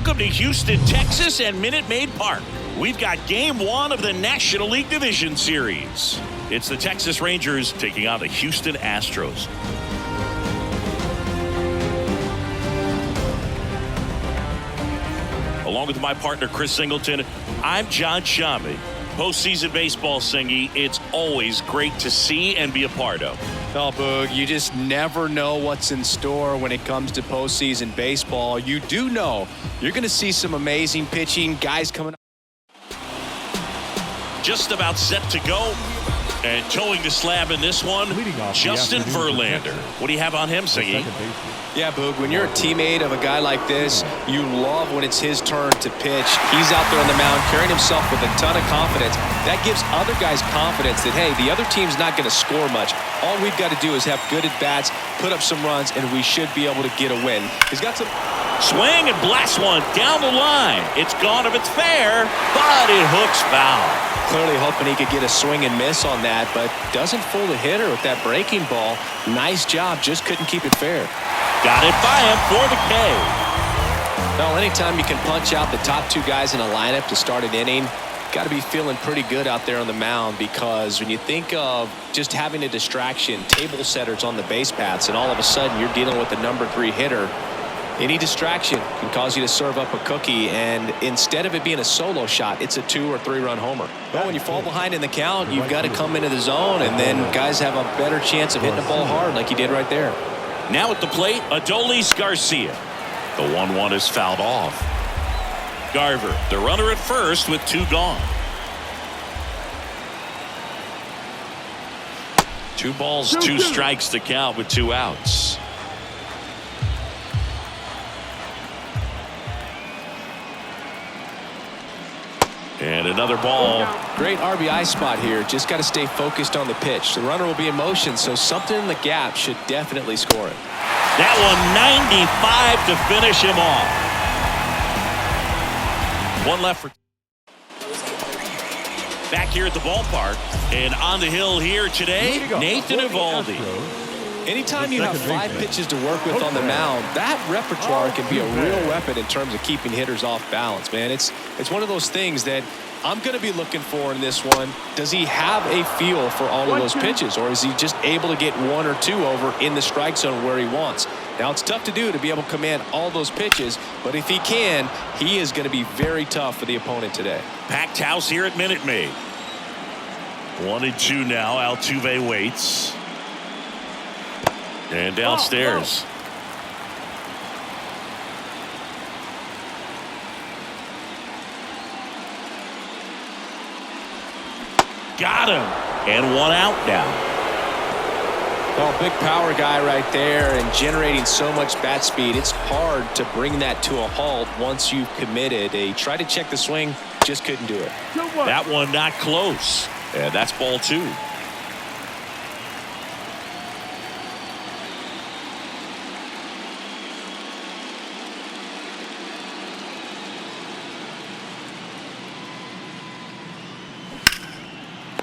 Welcome to Houston, Texas and Minute Maid Park. We've got Game 1 of the National League Division Series. It's the Texas Rangers taking on the Houston Astros. Along with my partner, Chris Singleton, I'm John Shammy. Postseason baseball, Singy, it's always great to see and be a part of. Oh, Boog, you just never know what's in store when it comes to postseason baseball. You do know you're going to see some amazing pitching, guys coming up. Just about set to go. And towing the slab in this one, Justin Verlander. What do you have on him, Singy? Yeah, Boog, when you're a teammate of a guy like this, you love when it's his turn to pitch. He's out there on the mound carrying himself with a ton of confidence. That gives other guys confidence that, hey, the other team's not going to score much. All we've got to do is have good at-bats, put up some runs, and we should be able to get a win. He's got some... Swing and blast one down the line. It's gone if it's fair, but it hooks foul. Clearly hoping he could get a swing and miss on that, but doesn't fool the hitter with that breaking ball. Nice job, just couldn't keep it fair. Got it by him for the K. Well, anytime you can punch out the top two guys in a lineup to start an inning, got to be feeling pretty good out there on the mound, because when you think of just having a distraction, table setters on the base paths, and all of a sudden you're dealing with the number 3 hitter, any distraction can cause you to serve up a cookie, and instead of it being a solo shot, it's a 2 or 3 run homer. Well, when you fall behind in the count, you've got to come into the zone, and then guys have a better chance of hitting the ball hard like he did right there. Now at the plate, Adolis Garcia. The 1-1 is fouled off. Garver, the runner at first with 2 gone. 2 balls, 2 strikes to count with 2 outs. And another ball. Great RBI spot here. Just got to stay focused on the pitch. The runner will be in motion, so something in the gap should definitely score it. That one 95 to finish him off. 1 left for. Back here at the ballpark, and on the hill here today, Nathan Eovaldi. Anytime you have 5 pitches to work with on the mound, that repertoire can be a real weapon in terms of keeping hitters off balance, man. It's one of those things that I'm going to be looking for in this one. Does he have a feel for all of those pitches, or is he just able to get 1 or 2 over in the strike zone where he wants? Now, it's tough to do to be able to command all those pitches, but if he can, he is going to be very tough for the opponent today. Packed house here at Minute Maid. 1-2 now. Altuve waits. And downstairs. Got him. And 1 out now. Well, big power guy right there, and generating so much bat speed. It's hard to bring that to a halt once you've committed. He tried to check the swing, just couldn't do it. That one not close. And that's ball 2.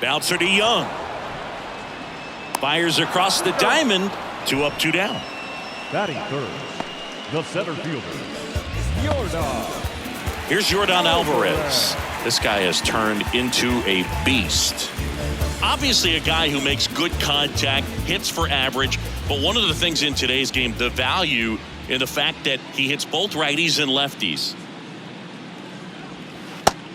Bouncer to Young. Fires across the diamond. 2 up, 2 down. Batting third, the center fielder, Yordan. Here's Yordan Alvarez. This guy has turned into a beast. Obviously a guy who makes good contact, hits for average, but one of the things in today's game, the value in the fact that he hits both righties and lefties.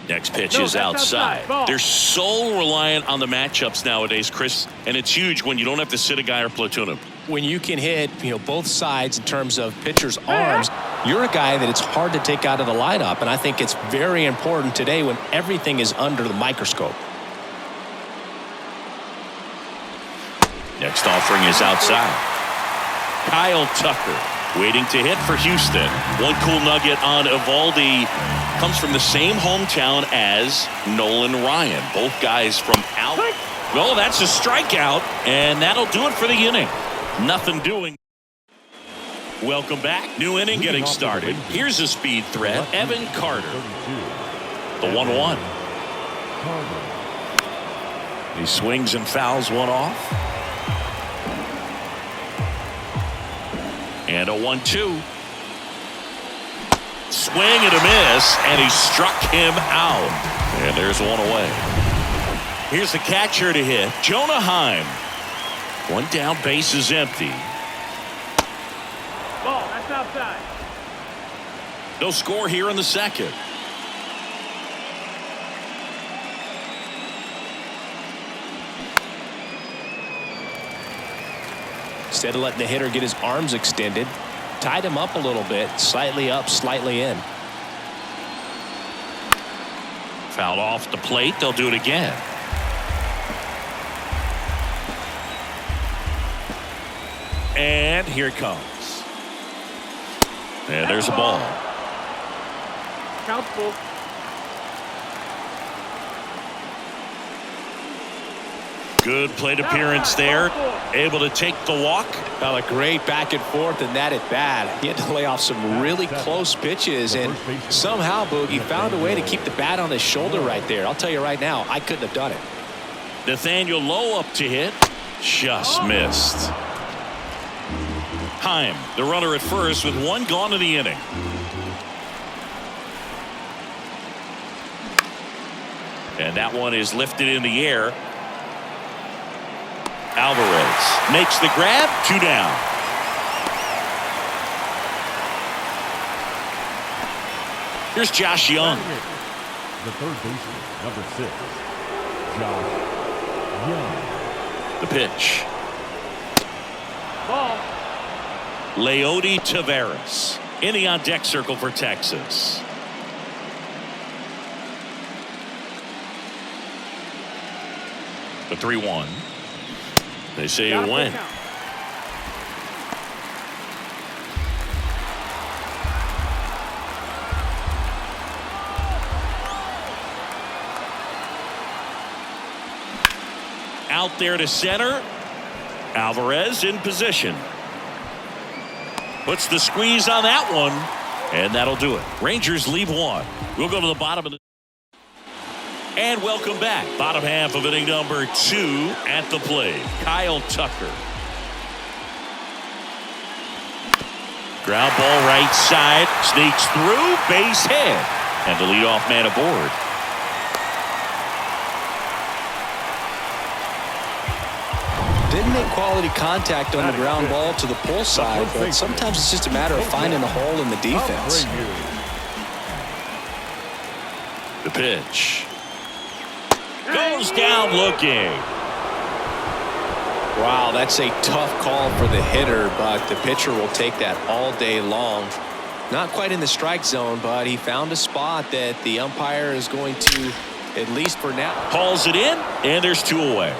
Next pitch is outside. They're so reliant on the matchups nowadays, Chris, and it's huge when you don't have to sit a guy or platoon him. When you can hit, both sides in terms of pitchers' arms, you're a guy that it's hard to take out of the lineup, and I think it's very important today when everything is under the microscope. Next offering is outside. Kyle Tucker waiting to hit for Houston. One cool nugget on Eovaldi. Comes from the same hometown as Nolan Ryan. Both guys from out. Well, that's a strikeout, and that'll do it for the inning. Nothing doing. Welcome back. New inning getting started. Here's a speed threat. Evan Carter. The 1-1. He swings and fouls one off. And a 1-2. Swing and a miss, and he struck him out. And there's one away. Here's the catcher to hit, Jonah Heim. One down, base is empty. Ball, that's outside. No score here in the second. Instead of letting the hitter get his arms extended, tied him up a little bit, slightly up, slightly in. Fouled off the plate. They'll do it again. And here it comes. And there's a ball. Count full. Good plate appearance there. Able to take the walk. Well, a great back and forth and that at bat. He had to lay off some really close pitches, and somehow Boogie found a way to keep the bat on his shoulder right there. I'll tell you right now, I couldn't have done it. Nathaniel Lowe up to hit. Just missed. Heim, the runner at first with one gone in the inning. And that one is lifted in the air. Alvarez makes the grab. 2 down. Here's Josh Young. The third baseman, number 6, Josh Young. The pitch. Ball. Leody Taveras in the on-deck circle for Texas. The 3-1. They say you win. Out there to center. Alvarez in position. Puts the squeeze on that one, and that'll do it. Rangers leave one. We'll go to the bottom of the. And welcome back. Bottom half of inning number 2 at the plate. Kyle Tucker. Ground ball right side. Sneaks through. Base hit. And the leadoff man aboard. Didn't make quality contact on the ground ball to the pull side, but sometimes it's just a matter of finding a hole in the defense. The pitch. Goes down looking. Wow, that's a tough call for the hitter, but the pitcher will take that all day long. Not quite in the strike zone, but he found a spot that the umpire is going to, at least for now. Calls it in, and there's 2 away.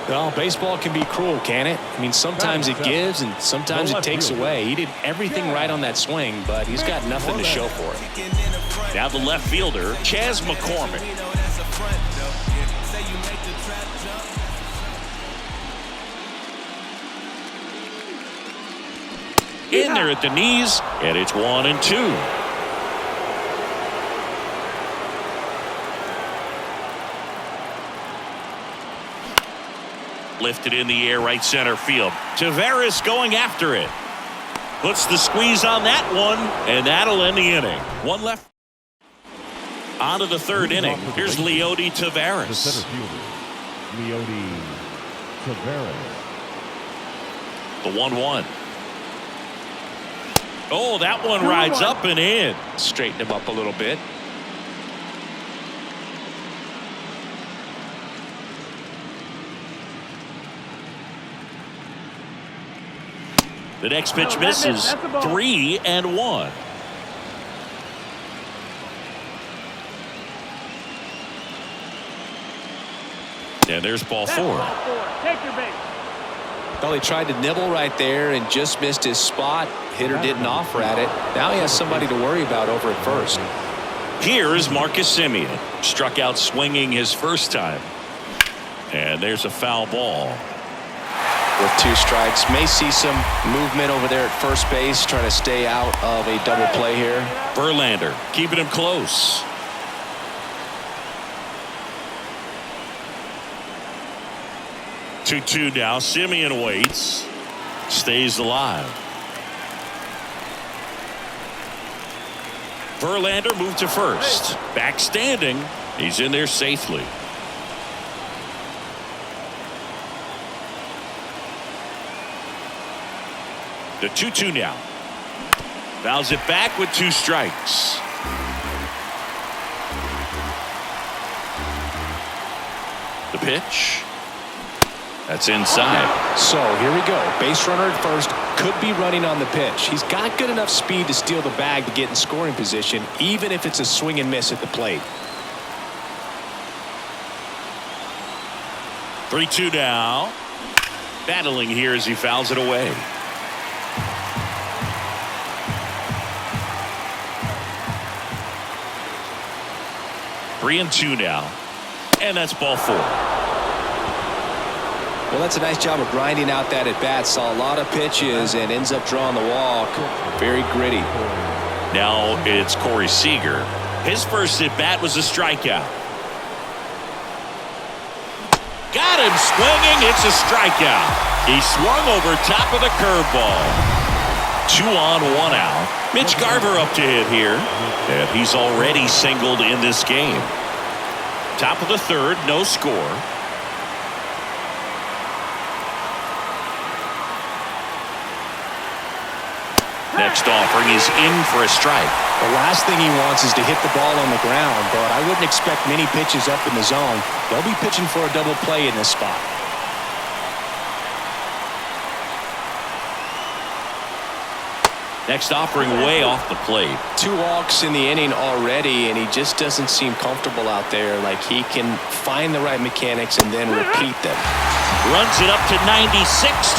Well, baseball can be cruel, can it? I mean, sometimes it gives and sometimes it takes away. He did everything right on that swing, but he's got nothing to show for it. Now the left fielder, Chas McCormick. In there at the knees, and it's 1-2. Lifted in the air, right center field. Taveras going after it. Puts the squeeze on that one, and that'll end the inning. One left. On to the 3rd inning. Here's Leody Taveras. The center fielder, Leody Taveras. The 1-1. Oh, that one rides up and in. Straighten him up a little bit. The next pitch misses. 3-1. And there's ball 4. Take your base. Well, he tried to nibble right there and just missed his spot. Hitter didn't offer at it. Now he has somebody to worry about over at first. Here is Marcus Semien. Struck out swinging his first time. And there's a foul ball. With 2 strikes, may see some movement over there at first base, trying to stay out of a double play here. Verlander keeping him close. Two now. Semien waits. Stays alive. Verlander moved to first. Back standing. He's in there safely. The 2-2 now. Fouls it back with 2 strikes. The pitch. That's inside. So here we go. Base runner at first. Could be running on the pitch. He's got good enough speed to steal the bag to get in scoring position, even if it's a swing and miss at the plate. 3-2 now. Battling here as he fouls it away. Three and 2 now. And that's ball 4. Well, that's a nice job of grinding out that at bat. Saw a lot of pitches and ends up drawing the walk. Very gritty. Now it's Corey Seager. His first at bat was a strikeout. Got him swinging. It's a strikeout. He swung over top of the curveball. 2 on, 1 out. Mitch Garver up to hit here. And he's already singled in this game. Top of the 3rd, no score. Next offering is in for a strike. The last thing he wants is to hit the ball on the ground, but I wouldn't expect many pitches up in the zone. They'll be pitching for a double play in this spot. Next offering way off the plate. 2 walks in the inning already, and he just doesn't seem comfortable out there. Like he can find the right mechanics and then repeat them. Runs it up to 96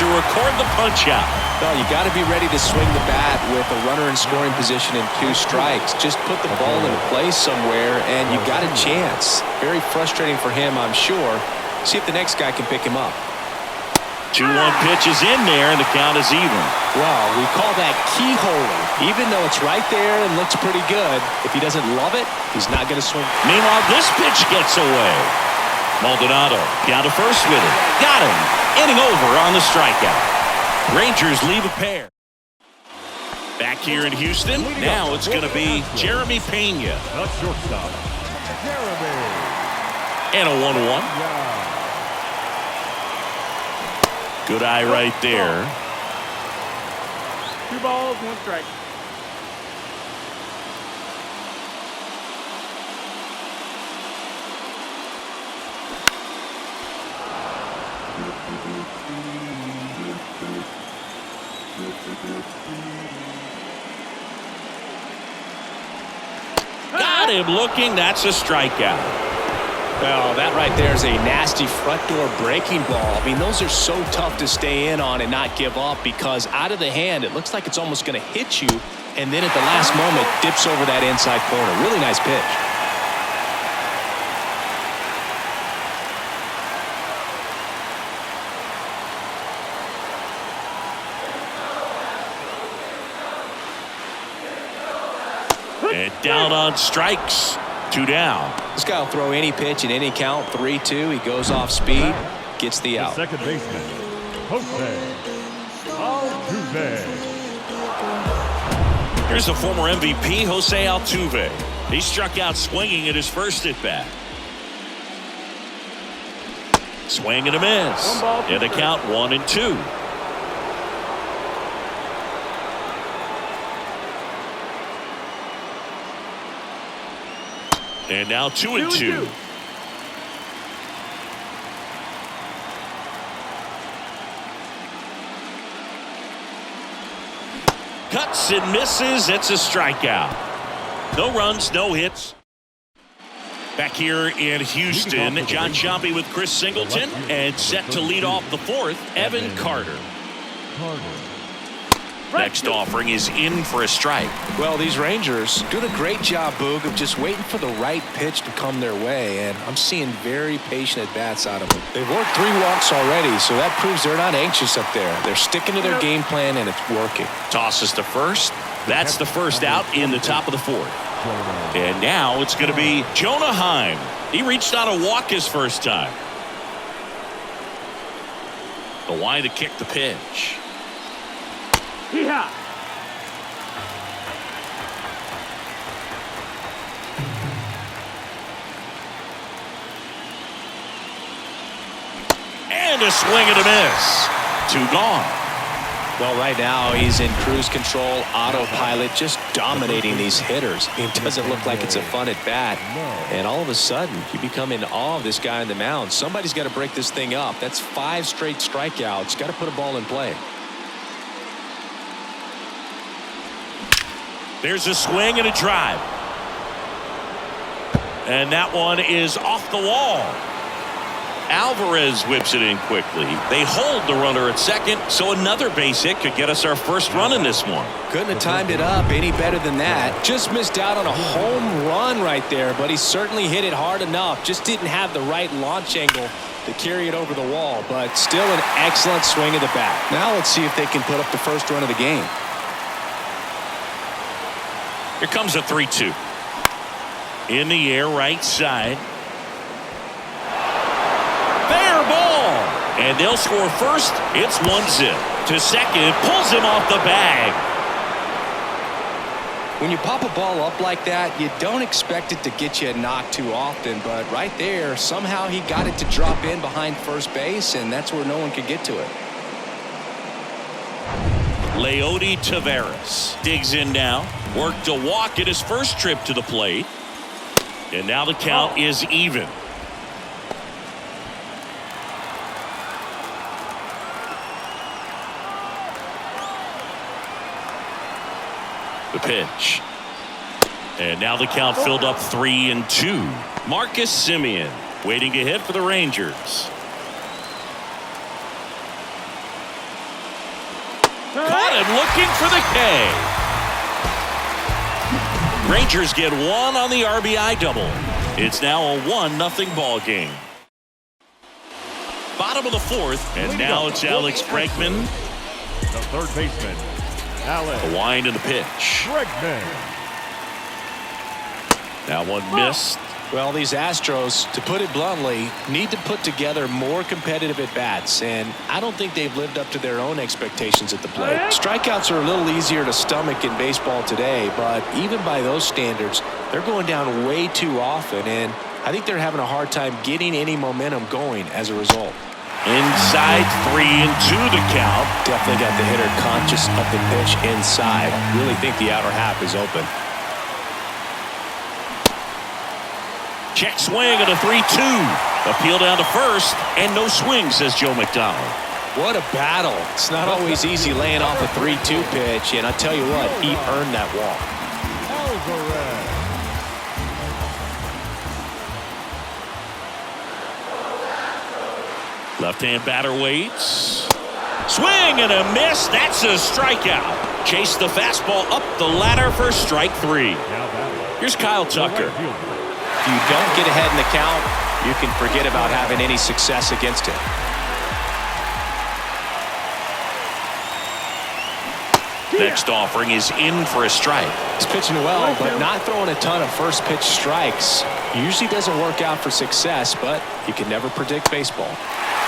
to record the punch out. Well, you got to be ready to swing the bat with a runner in scoring position and 2 strikes. Just put the ball in place somewhere, and you got a chance. Very frustrating for him, I'm sure. See if the next guy can pick him up. 2-1 pitch is in there, and the count is even. Well, we call that keyholing. Even though it's right there and looks pretty good, if he doesn't love it, he's not going to swing. Meanwhile, this pitch gets away. Maldonado down to first with it. Got him. Inning over on the strikeout. Rangers leave a pair. Back here in Houston, now it's going to be Jeremy Pena. The shortstop, Jeremy. And a 1-1. Good eye right there. 2 balls, 1 strike. Got him looking. That's a strikeout. Well, that right there is a nasty front door breaking ball. I mean, those are so tough to stay in on and not give up because out of the hand, it looks like it's almost going to hit you. And then at the last moment, dips over that inside corner. Really nice pitch. And down on strikes. 2 down. This guy will throw any pitch in any count. 3-2. He goes off speed, gets the out. Second baseman, Jose Altuve. Here's the former MVP, Jose Altuve. He struck out swinging at his first at bat. Swing and a miss. And the count 1-2. And now 2-2. Cuts and misses. It's a strikeout. No runs, no hits. Back here in Houston, John Sciambi with Chris Singleton, and set to lead off the 4th, Evan Carter. Next offering is in for a strike. Well, these Rangers doing a great job, Boog, of just waiting for the right pitch to come their way, and I'm seeing very patient at-bats out of them. They've worked 3 walks already, so that proves they're not anxious up there. They're sticking to their game plan, and it's working. Tosses to first. That's the first out in the top of the 4th. And now it's going to be Jonah Heim. He reached on a walk his first time. The line to kick the pitch. a swing and a miss. 2 gone. Well, right now he's in cruise control, autopilot, just dominating these hitters. It doesn't look like it's a fun at bat. And all of a sudden, you become in awe of this guy on the mound. Somebody's got to break this thing up. That's 5 straight strikeouts. Got to put a ball in play. There's a swing and a drive. And that one is off the wall. Alvarez whips it in quickly. They hold the runner at second, so another base hit could get us our first run in this one. Couldn't have timed it up any better than that. Just missed out on a home run right there, but he certainly hit it hard enough. Just didn't have the right launch angle to carry it over the wall, but still an excellent swing of the bat. Now let's see if they can put up the first run of the game. Here comes a 3-2. In the air, right side. Fair ball. And they'll score first. It's 1-0. To second, pulls him off the bag. When you pop a ball up like that, you don't expect it to get you a knock too often, but right there, somehow he got it to drop in behind first base, and that's where no one could get to it. Leody Taveras digs in now. Worked a walk at his first trip to the plate. And now the count is even. The pitch. And now the count filled up 3-2. Marcus Semien waiting to hit for the Rangers. Caught him looking for the K. Rangers get 1 on the RBI double. It's now a 1-0 ball game. Bottom of the 4th, and now it's Alex Bregman. The third baseman, Alex. The wind and the pitch. Bregman. That one missed. Well, these Astros, to put it bluntly, need to put together more competitive at-bats, and I don't think they've lived up to their own expectations at the plate. Strikeouts are a little easier to stomach in baseball today, but even by those standards, they're going down way too often, and I think they're having a hard time getting any momentum going as a result. Inside 3-2 the count. Definitely got the hitter conscious of the pitch inside. Really think the outer half is open. Check swing at a 3-2. Appeal down to first, and no swing, says Joe McDonald. What a battle. It's not always easy laying off a 3-2 pitch, and I tell you what, he earned that walk. Alvarez. Left-hand batter waits. Swing and a miss. That's a strikeout. Chase the fastball up the ladder for strike 3. Here's Kyle Tucker. If you don't get ahead in the count, you can forget about having any success against it. Next offering is in for a strike. He's pitching well, but not throwing a ton of first pitch strikes. Usually doesn't work out for success, but you can never predict baseball.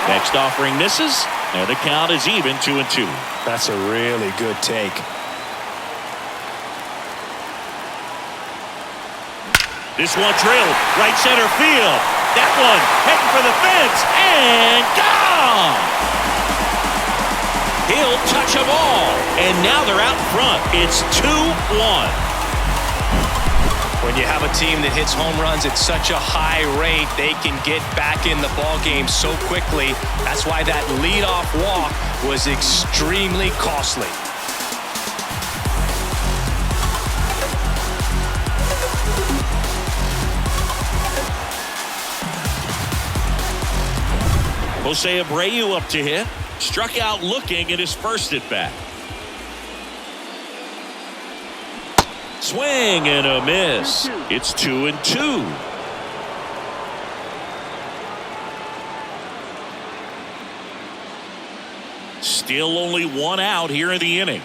Next offering misses, and the count is even 2-2. That's a really good take. This one drilled right center field. That one heading for the fence and gone. He'll touch them all, and now they're out in front. It's 2-1. When you have a team that hits home runs at such a high rate, they can get back in the ball game so quickly. That's why that leadoff walk was extremely costly. Jose Abreu up to hit. Struck out looking at his first at bat. Swing and a miss. It's 2-2. Still only 1 out here in the inning.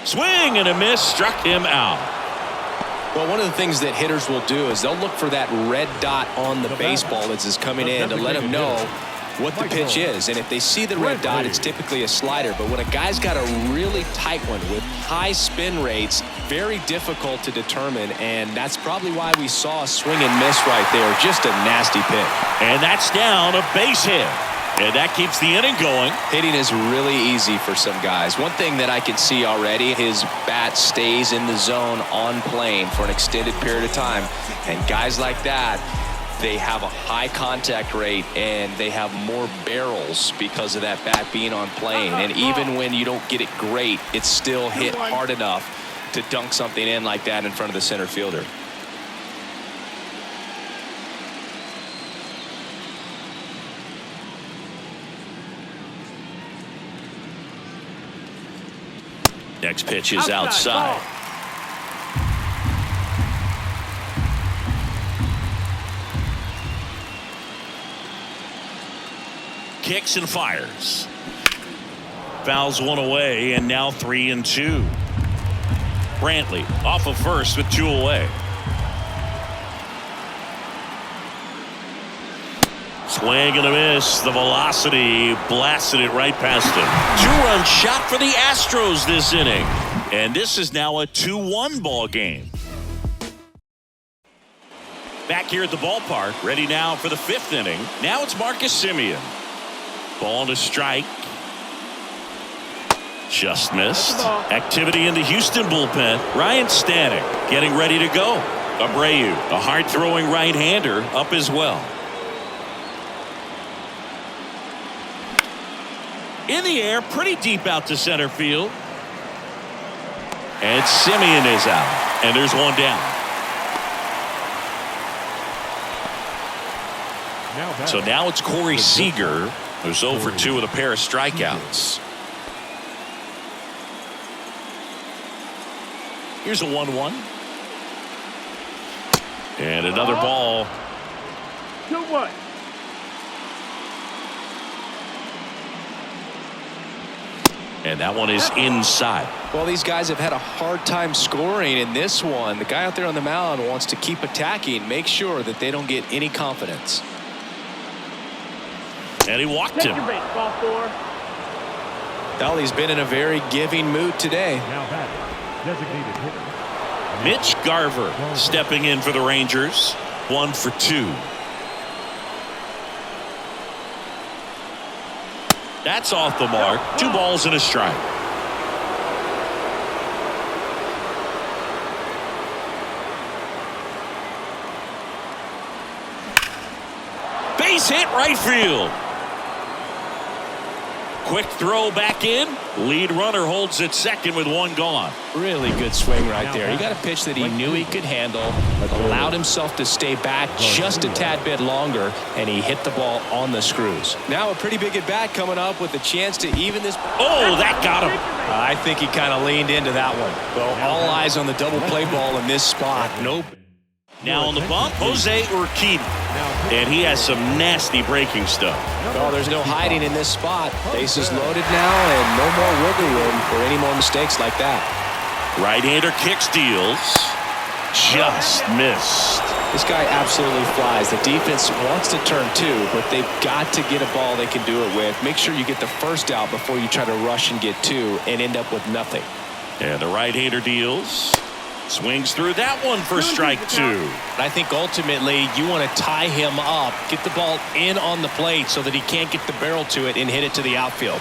Swing and a miss. Struck him out. Well, one of the things that hitters will do is they'll look for that red dot on the baseball as it's coming in to let them know what the pitch is. And if they see the red dot, it's typically a slider. But when a guy's got a really tight one with high spin rates, very difficult to determine, and that's probably why we saw a swing and miss right there. Just a nasty pitch. And that's down, a base hit. And that keeps the inning going. Hitting is really easy for some guys. One thing that I can see already, his bat stays in the zone on plane for an extended period of time. And guys like that, they have a high contact rate and they have more barrels because of that bat being on plane. And even when you don't get it great, it's still hit hard enough to dunk something in like that in front of the center fielder. Next pitch is outside. Kicks and fires. Fouls one away, and now 3-2. Brantley off of first with 2 away. Swing and a miss. The velocity blasted it right past him. 2-run shot for the Astros this inning. And this is now a 2-1 ball game. Back here at the ballpark, ready now for the 5th inning. Now it's Marcus Semien. Ball to strike. Just missed. Activity in the Houston bullpen. Ryan Stanek getting ready to go. Abreu, a hard-throwing right-hander, up as well. In the air, pretty deep out to center field. And Semien is out. And there's one down. So now it's Corey Seager, who's 0 for 2 with a pair of strikeouts. Here's a 1-1. And another ball. 2-1. And that one is inside. Well, these guys have had a hard time scoring in this one. The guy out there on the mound wants to keep attacking, make sure that they don't get any confidence. And he walked him. Take your base, ball 4. Well, he's been in a very giving mood today. Now batting, designated hitter. Mitch Garver stepping in for the Rangers. 1 for 2. That's off the mark. 2 balls and a strike. Base hit right field. Quick throw back in. Lead runner holds at second with 1 gone. Really good swing right there. He got a pitch that he knew he could handle, allowed himself to stay back just a tad bit longer, and he hit the ball on the screws. Now a pretty big at bat coming up with a chance to even this. Oh, that got him. I think he kind of leaned into that one. Well, all eyes on the double play ball in this spot. Nope. Now on the bump, Jose Urquidy. And he has some nasty breaking stuff. Well, there's no hiding in this spot. Bases loaded now, and no more wiggle room for any more mistakes like that. Right-hander kick steals. Just missed. This guy absolutely flies. The defense wants to turn 2, but they've got to get a ball they can do it with. Make sure you get the first out before you try to rush and get 2 and end up with nothing. And the right-hander deals. Swings through that one for strike 2. I think ultimately you want to tie him up, get the ball in on the plate so that he can't get the barrel to it and hit it to the outfield.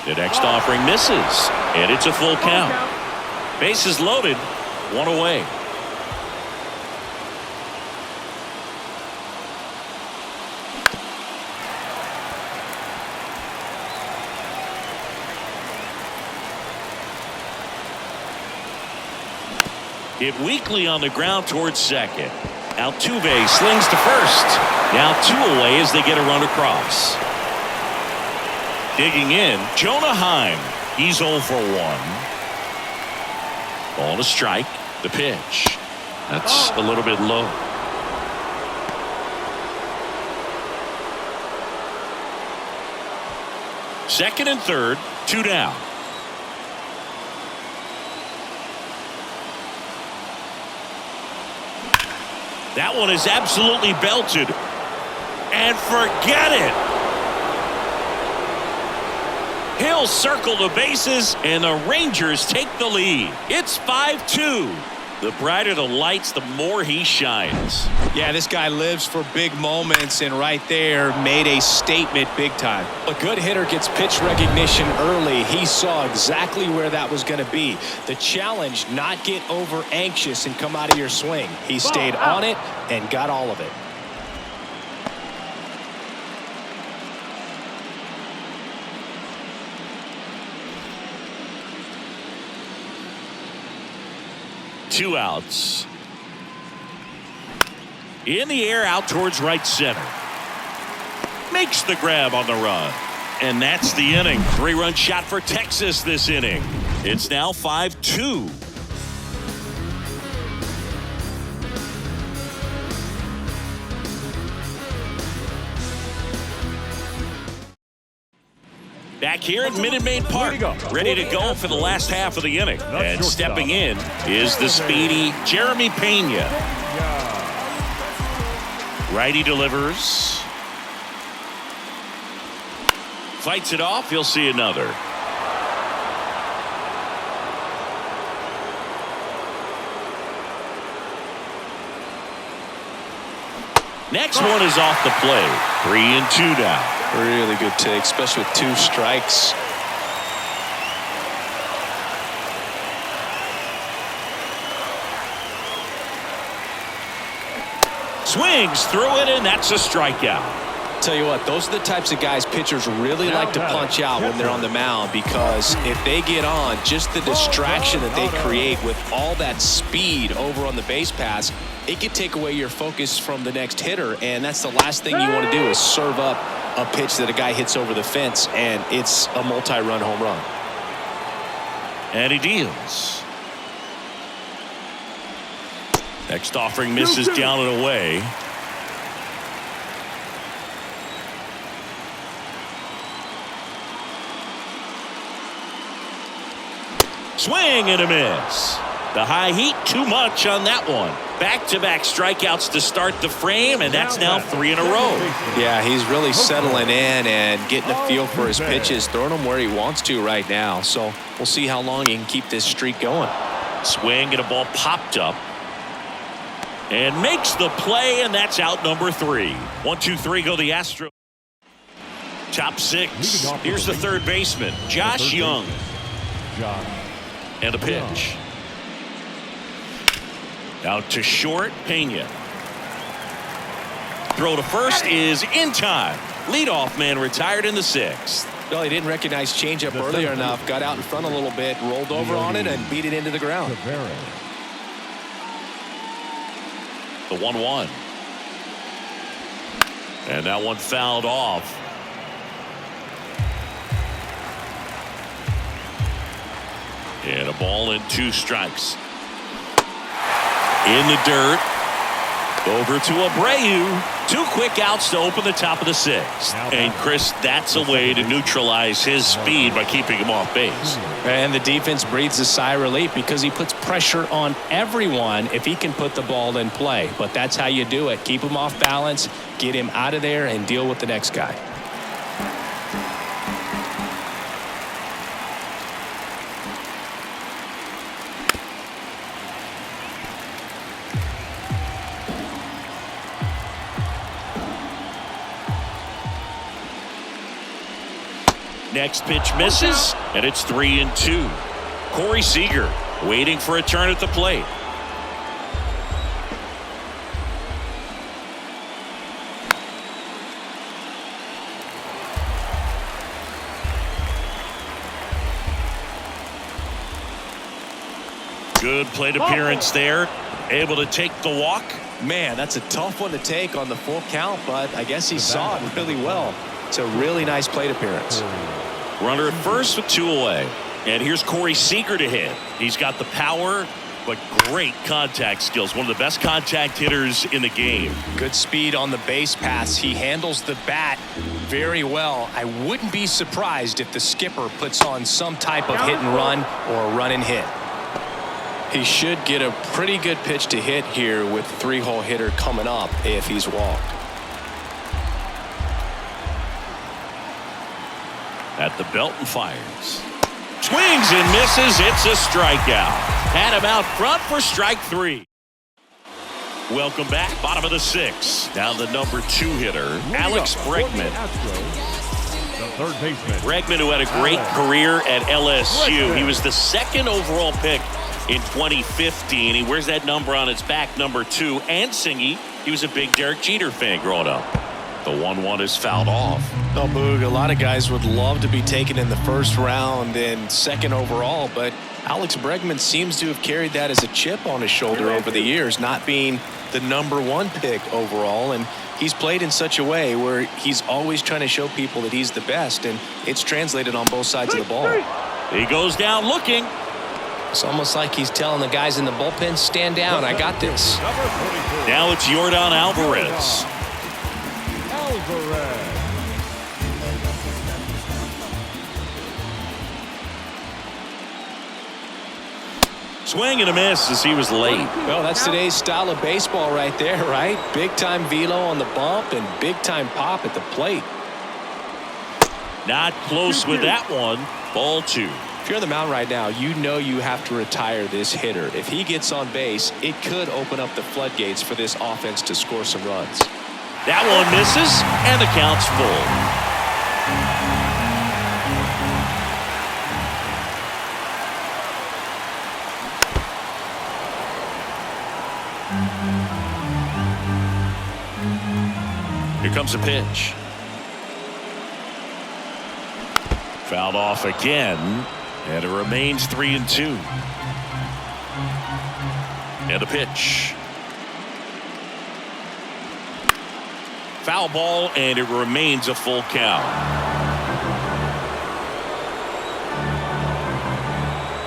The next offering misses, and it's a full count. Bases loaded, 1 away. Hit weakly on the ground towards second. Altuve slings to first. Now 2 away as they get a run across. Digging in, Jonah Heim. He's 0 for 1. Ball to strike. The pitch. That's a little bit low. Second and third, 2 down. That one is absolutely belted. And forget it. He'll circle the bases, and the Rangers take the lead. It's 5-2. The brighter the lights, the more he shines. Yeah, this guy lives for big moments, and right there made a statement big time. A good hitter gets pitch recognition early. He saw exactly where that was going to be. The challenge, not get over anxious and come out of your swing. He stayed on it and got all of it. Two outs. In the air, out towards right center. Makes the grab on the run. And that's the inning. 3-run shot for Texas this inning. It's now 5-2. Back here at Minute Maid Park, ready to go for the last half of the inning. And stepping in is the speedy Jeremy Pena. Righty delivers. Fights it off. You'll see another. Next one is off the plate. 3-2 now. Really good take, especially with 2 strikes. Swings through it, and that's a strikeout. Tell you what, those are the types of guys pitchers really like to punch out when they're on the mound, because if they get on, just the distraction that they create with all that speed over on the base pass, it can take away your focus from the next hitter, and that's the last thing you want to do is serve up a pitch that a guy hits over the fence, and it's a multi-run home run. And he deals. Next offering misses down and away. Swing and a miss. The high heat, too much on that one. Back-to-back strikeouts to start the frame, and that's now 3 in a row. Yeah, he's really settling in and getting a feel for his pitches, throwing them where he wants to right now. So we'll see how long he can keep this streak going. Swing and a ball popped up. And makes the play, and that's out number 3. 1-2-3 go the Astros. Top 6. Here's the third baseman, Josh Young. And a pitch. Out to short, Pena. Throw to first is in time. Leadoff man retired in the 6th. Well, he didn't recognize changeup earlier enough. Got out in front a little bit, rolled over on it, and beat it into the ground. The 1-1. And that one fouled off. And a ball and 2 strikes. In the dirt. Over to Abreu. 2 quick outs to open the top of the 6th. And Chris, that's a way to neutralize his speed by keeping him off base. And the defense breathes a sigh of relief because he puts pressure on everyone if he can put the ball in play. But that's how you do it. Keep him off balance, get him out of there, and deal with the next guy. Next pitch misses, and it's 3-2. Corey Seager waiting for a turn at the plate. Good plate appearance there. Able to take the walk. Man, that's a tough one to take on the full count, but I guess he saw it really well. It's a really nice plate appearance. Runner at first with 2 away. And here's Corey Seager to hit. He's got the power, but great contact skills. One of the best contact hitters in the game. Good speed on the base pass. He handles the bat very well. I wouldn't be surprised if the skipper puts on some type of hit and run or run and hit. He should get a pretty good pitch to hit here with 3-hole hitter coming up if he's walked. At the belt and fires. Swings and misses. It's a strikeout. Had him out front for strike 3. Welcome back. Bottom of the 6th. Now the number 2 hitter, Alex Bregman. The third baseman. Bregman, who had a great career at LSU. He was the 2nd overall pick in 2015. He wears that number on his back, number 2. And Singy, he was a big Derek Jeter fan growing up. The 1-1 is fouled off. Oh, Boog, a lot of guys would love to be taken in the 1st round and 2nd overall, but Alex Bregman seems to have carried that as a chip on his shoulder over the years, not being the number 1 pick overall. And he's played in such a way where he's always trying to show people that he's the best, and it's translated on both sides of the ball. He goes down looking. It's almost like he's telling the guys in the bullpen, stand down, I got this. Now it's Yordan Alvarez. Swing and a miss as he was late. Well, that's today's style of baseball right there, right? Big time velo on the bump and big time pop at the plate. Not close with that one. Ball 2. If you're on the mound right now, you know you have to retire this hitter. If he gets on base, it could open up the floodgates for this offense to score some runs. That one misses, and the count's full. Here comes a pitch. Fouled off again, and it remains 3-2. And a pitch. Foul ball, and it remains a full count.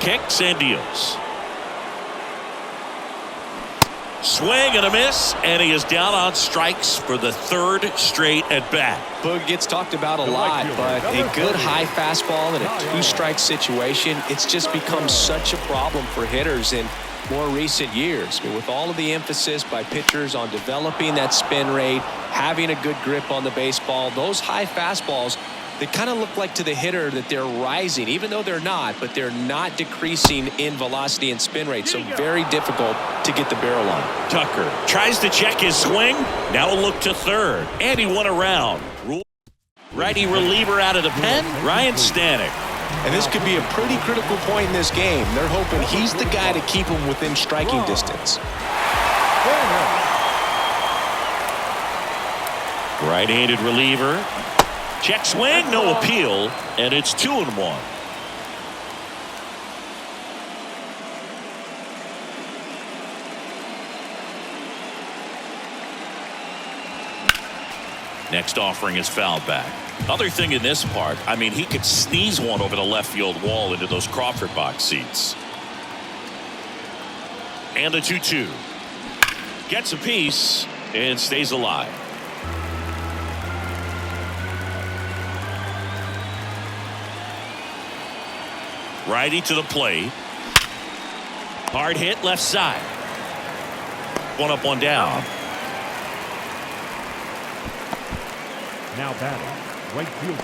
Kicks and deals. Swing and a miss, and he is down on strikes for the 3rd straight at bat. Boog gets talked about a lot, but a good high fastball in a 2-strike situation, it's just become such a problem for hitters in more recent years. I mean, with all of the emphasis by pitchers on developing that spin rate, having a good grip on the baseball, those high fastballs, they kind of look like to the hitter that they're rising, even though they're not, but they're not decreasing in velocity and spin rate, so very difficult to get the barrel on. Tucker tries to check his swing. Now a look to 3rd, and he went around. Righty reliever out of the pen, Ryan Stanek. And this could be a pretty critical point in this game. They're hoping he's the guy to keep them within striking distance. Right-handed reliever. Check swing, no appeal, and it's 2-1. Next offering is fouled back. Other thing in this part, I mean, he could sneeze one over the left field wall into those Crawford box seats. And the 2-2. Gets a piece and stays alive. Righty to the plate. Hard hit left side. One up, one down. Now batting, right fielder,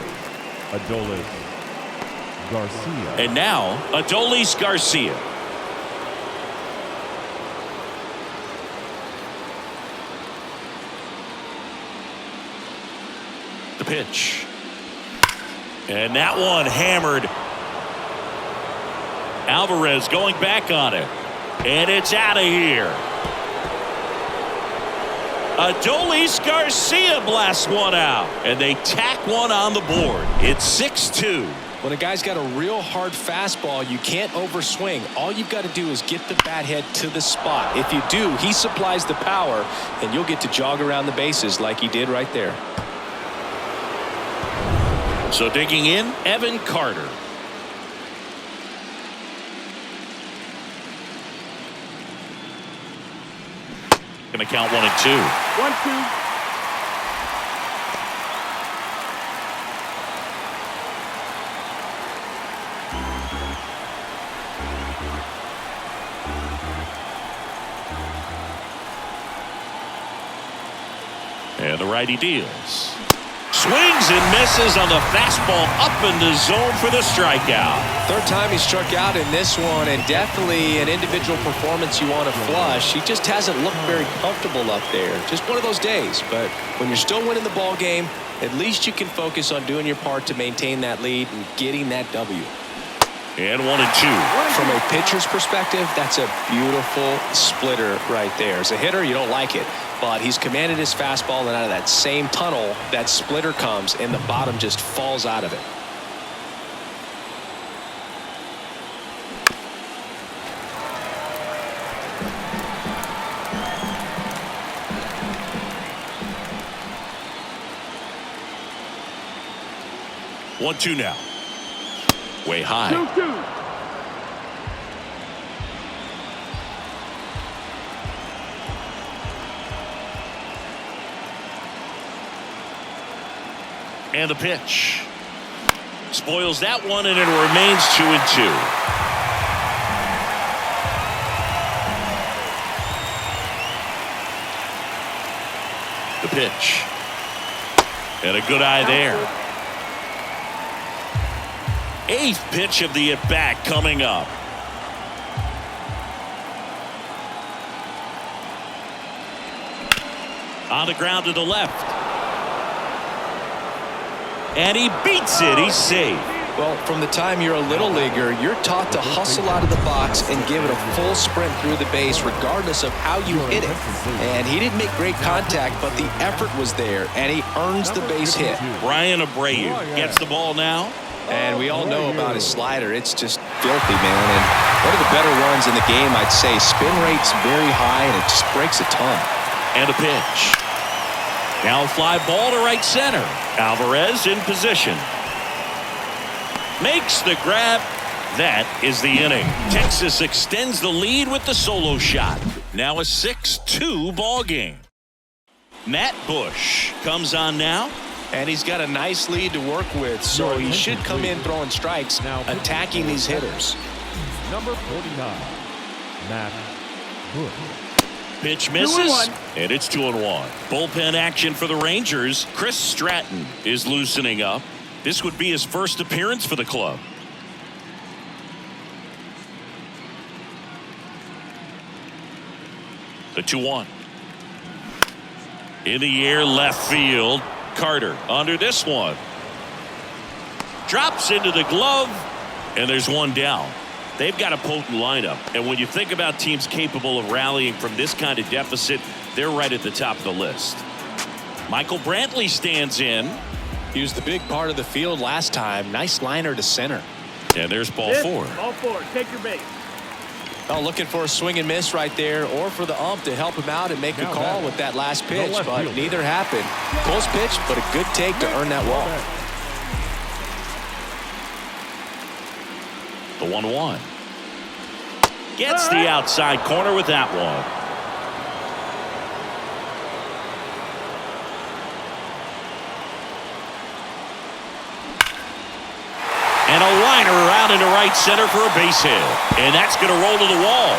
Adolis Garcia. And now, Adolis Garcia. The pitch. And that one hammered. Alvarez going back on it. And it's out of here. Adolis Garcia blasts one out. And they tack one on the board. It's 6-2. When a guy's got a real hard fastball, you can't overswing. All you've got to do is get the bat head to the spot. If you do, he supplies the power, and you'll get to jog around the bases like he did right there. So digging in, Evan Carter. Going to count 1-2. 1-2. And the righty deals. Swings and misses on the fastball up in the zone for the strikeout. Third time he struck out in this one, and definitely an individual performance you want to flush. He just hasn't looked very comfortable up there. Just one of those days. But when you're still winning the ball game, at least you can focus on doing your part to maintain that lead and getting that W. And 1-2. From a pitcher's perspective, that's a beautiful splitter right there. As a hitter, you don't like it. But he's commanded his fastball, and out of that same tunnel, that splitter comes, and the bottom just falls out of it. One, two now. Way high. 2-2. And the pitch. Spoils that one, and it remains 2-2. The pitch. And a good eye there. Eighth pitch of the at-bat coming up. On the ground to the left. And he beats it. He's safe. Well, from the time you're a little leaguer, you're taught to hustle out of the box and give it a full sprint through the base regardless of how you hit it. And he didn't make great contact, but the effort was there, and he earns the base hit. Brian Abreu gets the ball now. And we all know about his slider. It's just filthy, man. And one of the better ones in the game, I'd say. Spin rate's very high, and it just breaks a ton. And a pitch. Now a fly ball to right center. Alvarez in position. Makes the grab. That is the inning. Texas extends the lead with the solo shot. Now a 6-2 ball game. Matt Bush comes on now. And he's got a nice lead to work with, so he should come in throwing strikes, now attacking these hitters. Number 49, Matt Bush. Pitch misses, and it's 2-1. Bullpen action for the Rangers. Chris Stratton is loosening up. This would be his first appearance for the club. The 2-1. In the air, left field. Carter under this one. Drops into the glove, and there's one down. They've got a potent lineup, and when you think about teams capable of rallying from this kind of deficit, they're right at the top of the list. Michael Brantley stands in. He was the big part of the field last time. Nice liner to center. And there's ball four. Ball four. Take your base. Oh, looking for a swing and miss right there, or for the ump to help him out and make a call with that last pitch, but neither happened. Close pitch, but a good take to earn that walk. The 1-1. Gets the outside corner with that one. And a liner out into right center for a base hit. And that's going to roll to the wall.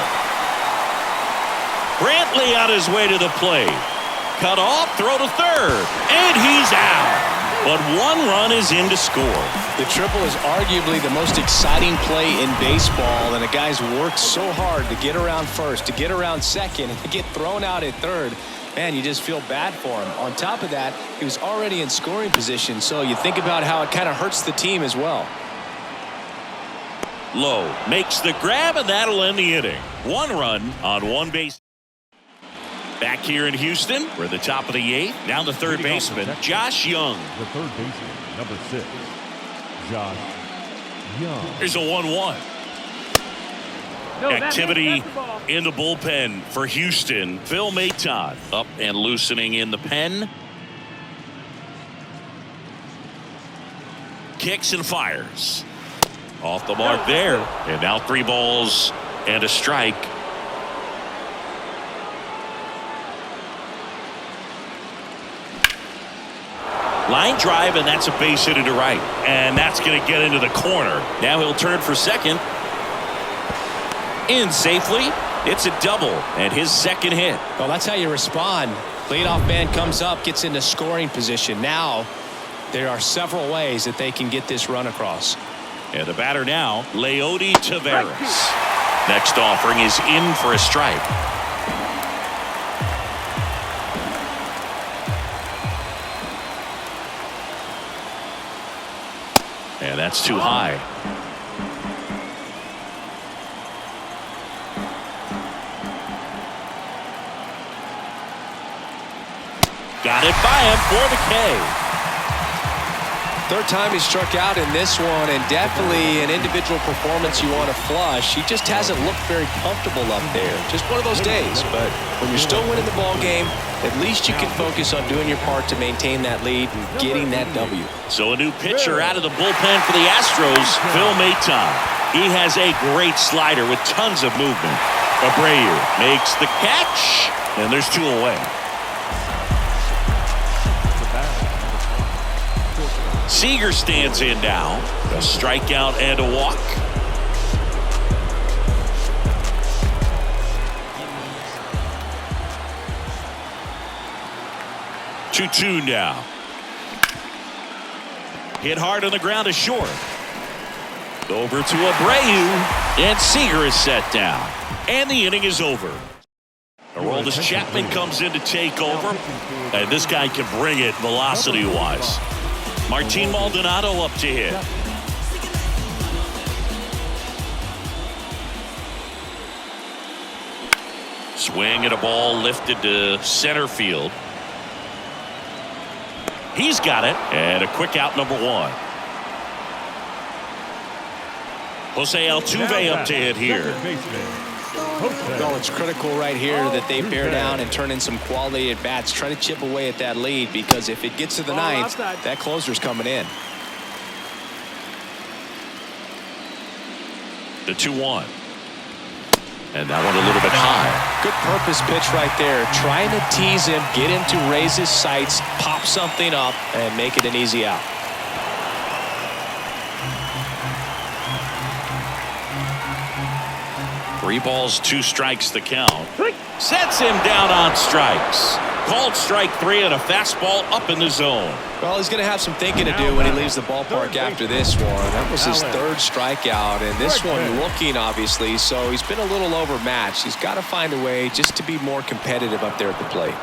Brantley on his way to the plate. Cut off, throw to third. And he's out. But one run is in to score. The triple is arguably the most exciting play in baseball, and the guy's worked so hard to get around first, to get around second, and to get thrown out at third. Man, you just feel bad for him. On top of that, he was already in scoring position, so you think about how it kind of hurts the team as well. Lowe makes the grab, and that'll end the inning. One run on one base. Back here in Houston, we're at the top of the eighth. Now the third baseman, Josh Young. The third baseman, number 6, Josh Young. Here's a 1-1. Activity in the bullpen for Houston. Phil Maton up and loosening in the pen. Kicks and fires. Off the mark there. And now 3 balls and a strike. Line drive, and that's a base hit into right. And that's going to get into the corner. Now he'll turn for second. In safely. It's a double and his second hit. Well, that's how you respond. Leadoff man comes up, gets into scoring position. Now There are several ways that they can get this run across. And the batter now, Leody Taveras. Next offering is in for a strike. And that's too high. Got it by him for the K. Third time he struck out in this one, and definitely an individual performance you want to flush. He just hasn't looked very comfortable up there. Just one of those days. But when you're still winning the ball game, at least you can focus on doing your part to maintain that lead and getting that W. So a new pitcher out of the bullpen for the Astros, Phil Maton. He has a great slider with tons of movement. Abreu makes the catch, and there's two away. Seager stands in now. A strikeout and a walk. Two now. Hit hard on the ground is short. Over to Abreu, and Seager is set down. And the inning is over. Aroldis Chapman comes in to take over, and this guy can bring it velocity-wise. Martin Maldonado up to hit. Swing and a ball lifted to center field. He's got it, and a quick out, number one. Jose Altuve up to hit here. Well, it's critical right here that they bear down and turn in some quality at bats. Try to chip away at that lead, because if it gets to the ninth, that closer's coming in. The 2-1. And that one a little bit high. Good purpose pitch right there. Trying to tease him, get him to raise his sights, pop something up, and make it an easy out. Three balls, two strikes the count. Sets him down on strikes. Called strike three and a fastball up in the zone. Well, he's going to have some thinking to do when he leaves the ballpark after this one. That was his third strikeout, and this one looking, obviously, so he's been a little overmatched. He's got to find a way just to be more competitive up there at the plate.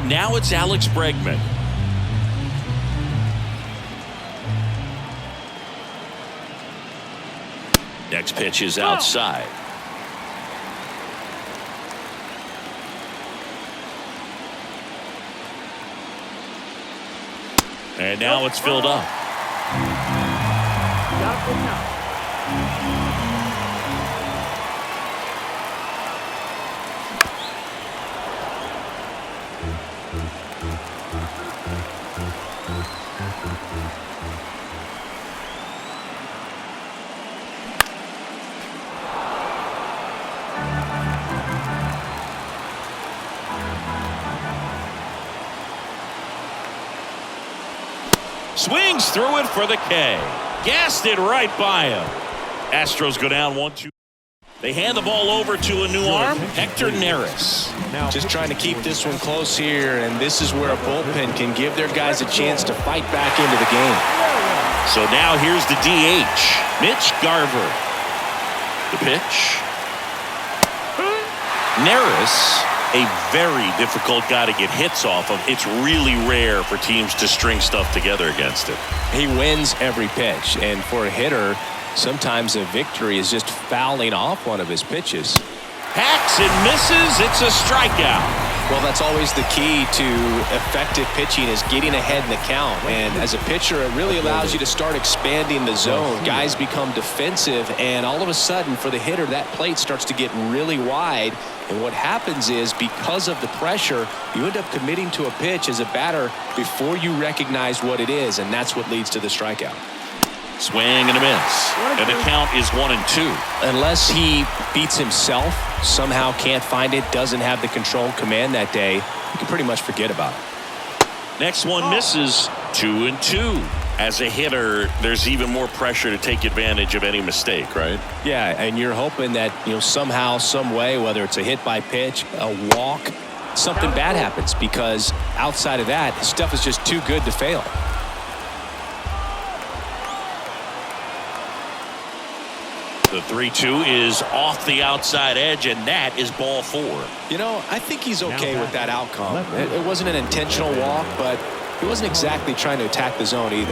Now it's Alex Bregman. Next pitch is outside. And now it's filled up. Swings through it for the K. Gassed it right by him. Astros go down 1-2. They hand the ball over to a new arm, Hector Neris. Just trying to keep this one close here, and this is where a bullpen can give their guys a chance to fight back into the game. So now here's the DH, Mitch Garver. The pitch. Neris, a very difficult guy to get hits off of. It's really rare for teams to string stuff together against it. He wins every pitch, and for a hitter, sometimes a victory is just fouling off one of his pitches. Hacks and misses. It's a strikeout. Well, that's always the key to effective pitching, is getting ahead in the count. And as a pitcher, it really allows you to start expanding the zone. Guys become defensive, and all of a sudden, for the hitter, that plate starts to get really wide. And what happens is, because of the pressure, you end up committing to a pitch as a batter before you recognize what it is, and that's what leads to the strikeout. Swing and a miss. And the count is 1-2. Unless he beats himself, somehow can't find it, doesn't have the control command that day, you can pretty much forget about it. Next one misses. 2-2. As a hitter, there's even more pressure to take advantage of any mistake, right? Yeah, and you're hoping that, somehow, some way, whether it's a hit by pitch, a walk, something bad happens, because outside of that, stuff is just too good to fail. The 3-2 is off the outside edge, and that is ball 4. You know, I think he's okay with that outcome. It wasn't an intentional walk, but he wasn't exactly trying to attack the zone either.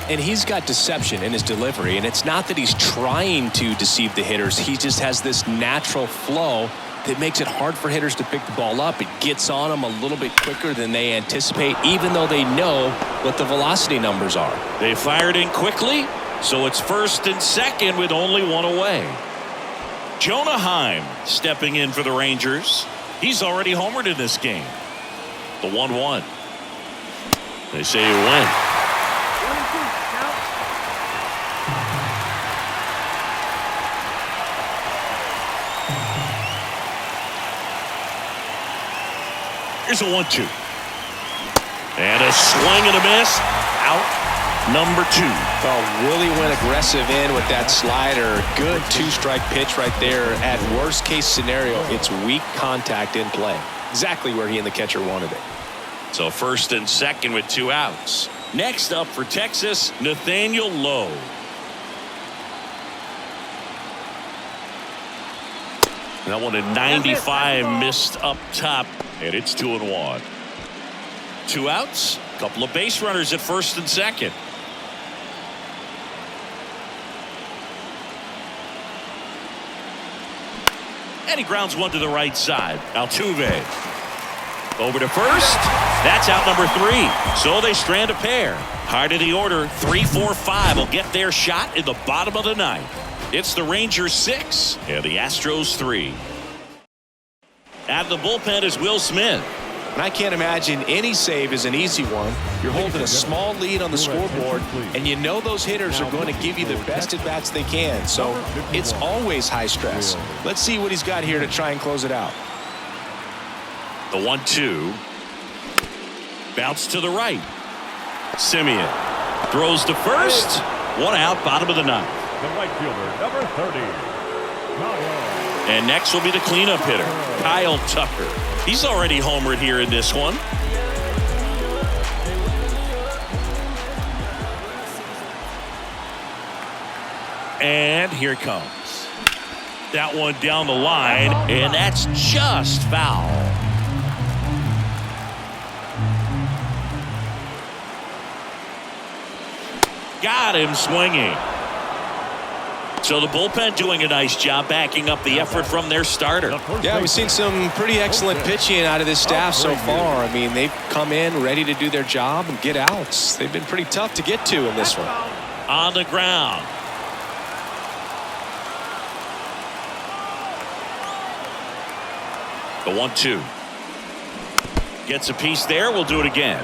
And he's got deception in his delivery, and it's not that he's trying to deceive the hitters. He just has this natural flow that makes it hard for hitters to pick the ball up. It gets on them a little bit quicker than they anticipate, even though they know what the velocity numbers are. They fired in quickly, so it's first and second with only one away. Jonah Heim stepping in for the Rangers. He's already homered in this game. The 1-1. They say you win. Here's a 1-2. And a swing and a miss. Out number 2. Well, really went aggressive in with that slider. Good 2-strike pitch right there. At worst case scenario, it's weak contact in play. Exactly where he and the catcher wanted it. So first and second with 2 outs. Next up for Texas, Nathaniel Lowe. That one at 95 missed up top, and it's 2-1. 2 outs, couple of base runners at first and second. And he grounds one to the right side. Altuve over to first. That's out number 3. So they strand a pair. Hard of the order, 3, 4, 5 will get their shot in the bottom of the 9th. It's the Rangers 6 and the Astros 3. At the bullpen is Will Smith. And I can't imagine any save is an easy one. You're holding a small lead on the scoreboard, and you know those hitters are going to give you the best at-bats they can. So it's always high stress. Let's see what he's got here to try and close it out. The 1-2. Bounce to the right. Simeon throws to first. 1 out, bottom of the 9th. The right fielder, number 30. And next will be the cleanup hitter, Kyle Tucker. He's already homered here in this one. And here it comes. That one down the line, and that's just foul. Got him swinging. So the bullpen doing a nice job backing up the effort from their starter. Yeah, we've seen some pretty excellent pitching out of this staff so far. I mean, they've come in ready to do their job and get outs. They've been pretty tough to get to in this one. On the ground. The 1-2. Gets a piece there. We'll do it again.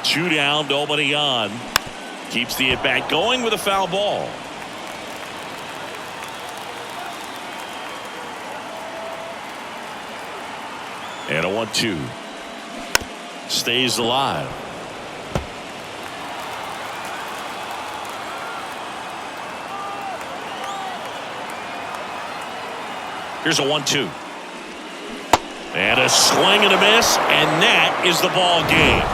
Two down, nobody on. Keeps the at-bat going with a foul ball. And a 1-2. Stays alive. Here's a 1-2. And a swing and a miss, and that is the ball game.